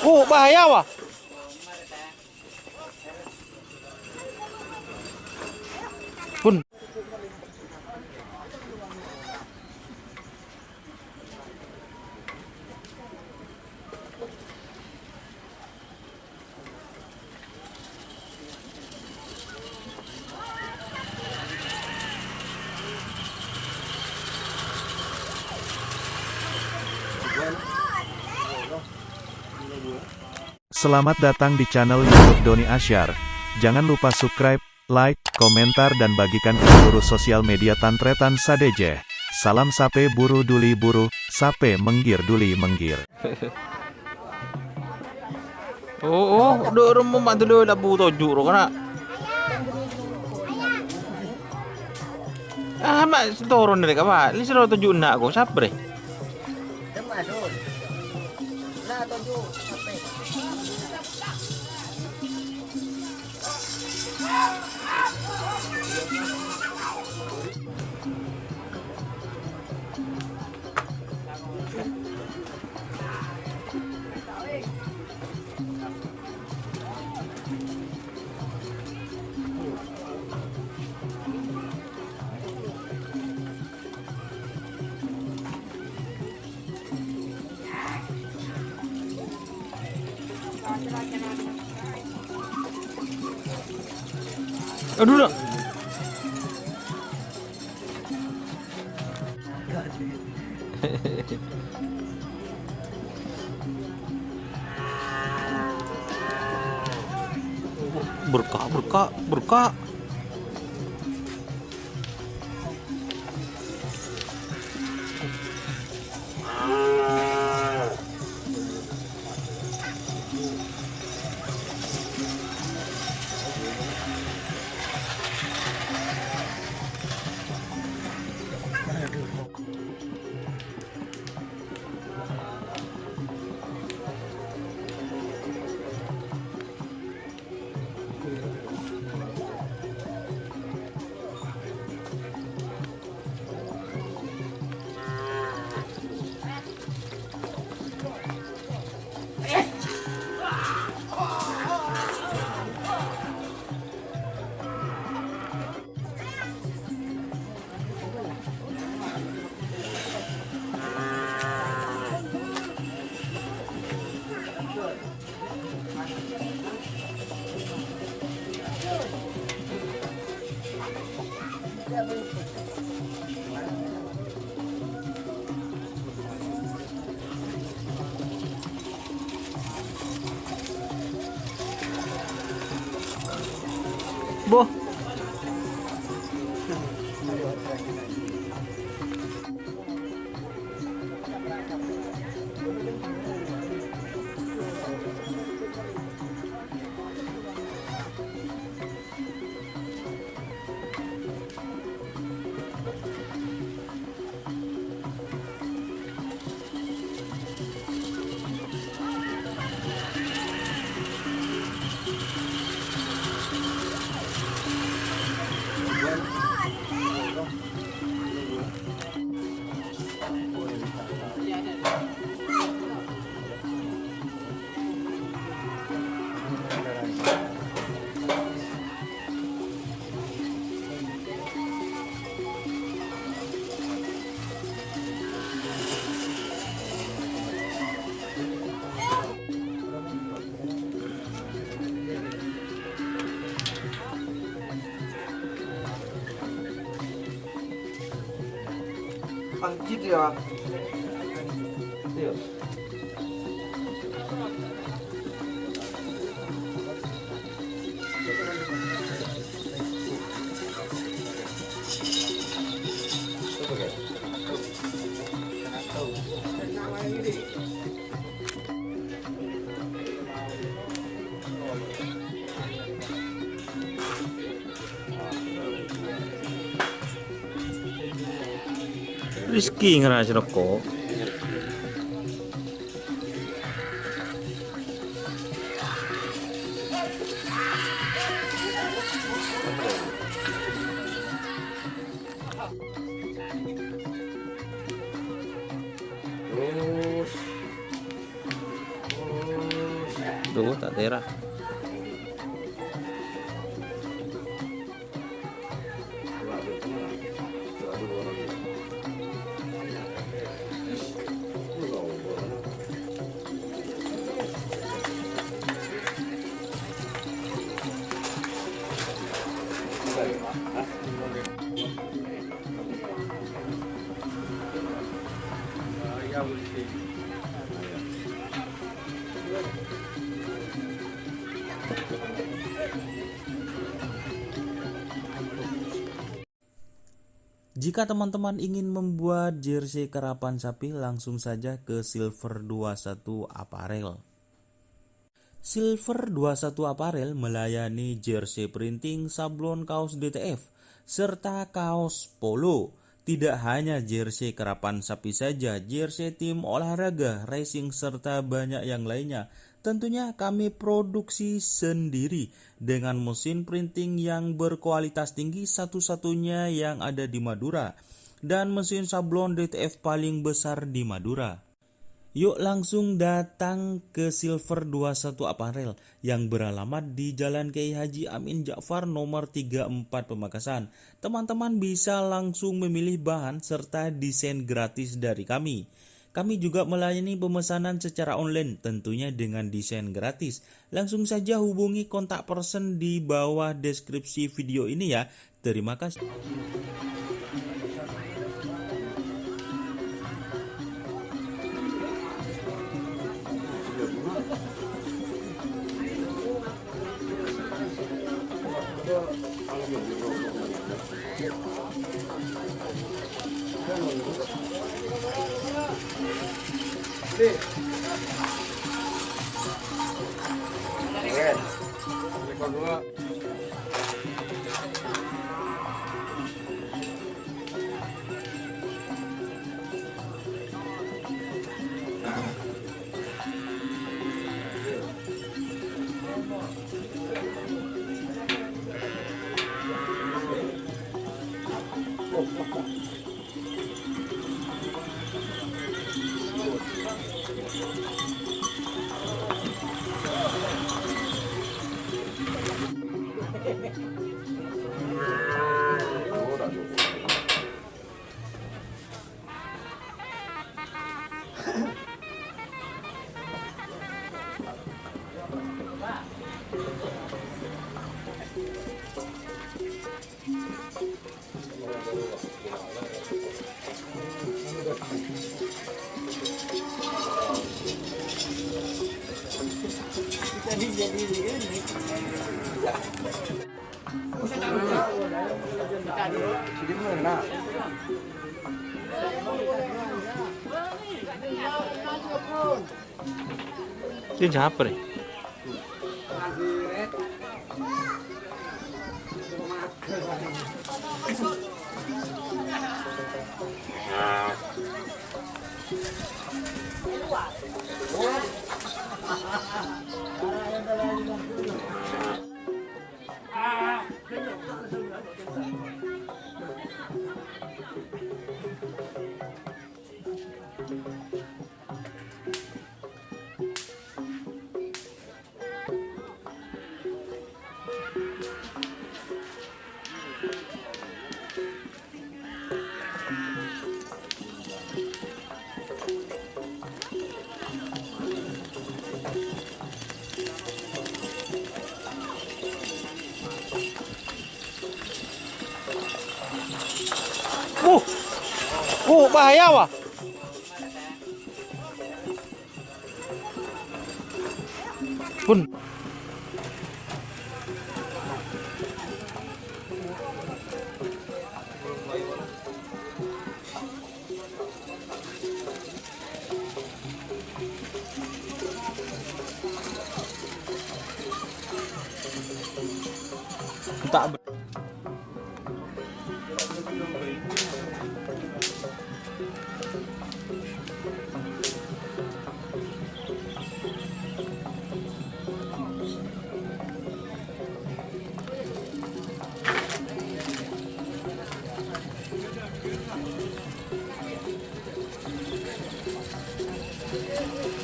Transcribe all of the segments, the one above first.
Bahaya wah. Pun. Selamat datang di channel YouTube Doni Asyar. Jangan lupa subscribe, like, komentar dan bagikan ke seluruh sosial media Tantretan Sadeje. Salam sape buru duli buru, sape menggir duli menggir. Do membantu dulu labu toju ro kana. Mak turun dari kapal. Ini selalu toju nak aku sabre. Aduh dah. Berkah. Boh. Anjir ya. Iya. Rizky ngerasa rokok. Terus Tuh, tak tera. Jika teman-teman ingin membuat jersey karapan sapi, langsung saja ke Silver 21 Apparel. Silver 21 Apparel melayani jersey printing, sablon kaos DTF, serta kaos polo. Tidak hanya jersey karapan sapi saja, jersey tim olahraga, racing, serta banyak yang lainnya. Tentunya kami produksi sendiri dengan mesin printing yang berkualitas tinggi, satu-satunya yang ada di Madura, dan mesin sablon DTF paling besar di Madura. Yuk langsung datang ke Silver 21 Apparel yang beralamat di Jalan Kiai Haji Amin Ja'far nomor 34 Pamekasan. Teman-teman bisa langsung memilih bahan serta desain gratis dari kami. Kami juga melayani pemesanan secara online, tentunya dengan desain gratis. Langsung saja hubungi kontak person di bawah deskripsi video ini ya. Terima kasih. Itu siapa nih? Bahaya wah. Pun. Tak.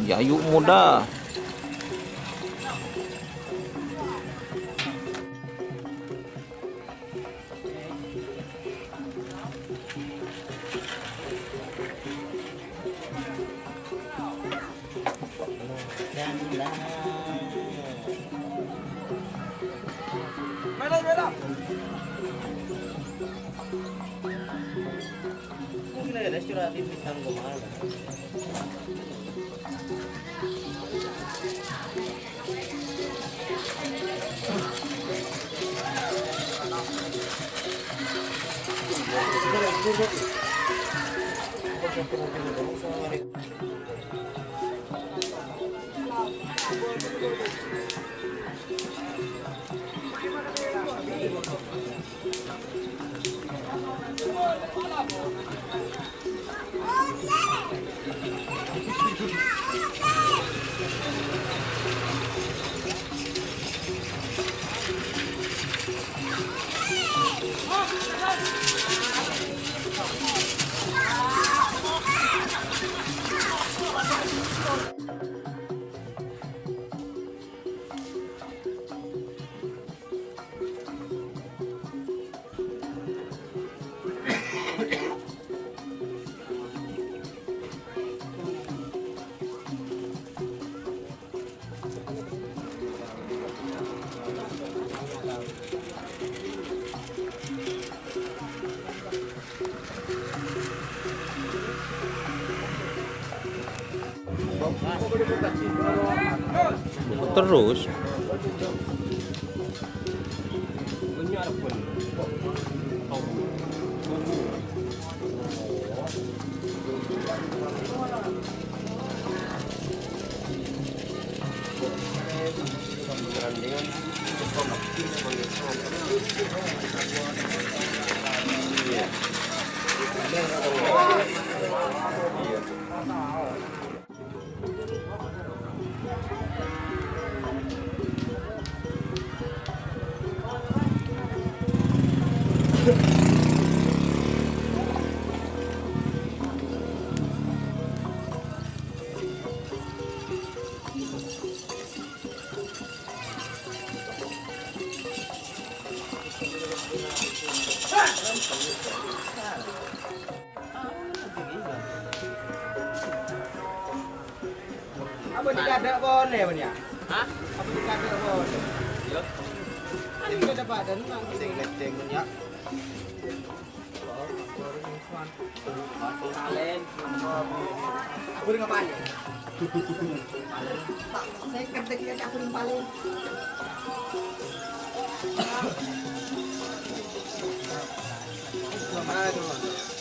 Ya yuk muda. Terus apa dikadek kon ya ben ya? Hah? Apa dikadek kon? Yo. Ini ada badan nang deng-deng ben ya. Palen. Aku ning apa ya? Saya ketek aku ning palen. Mana itu?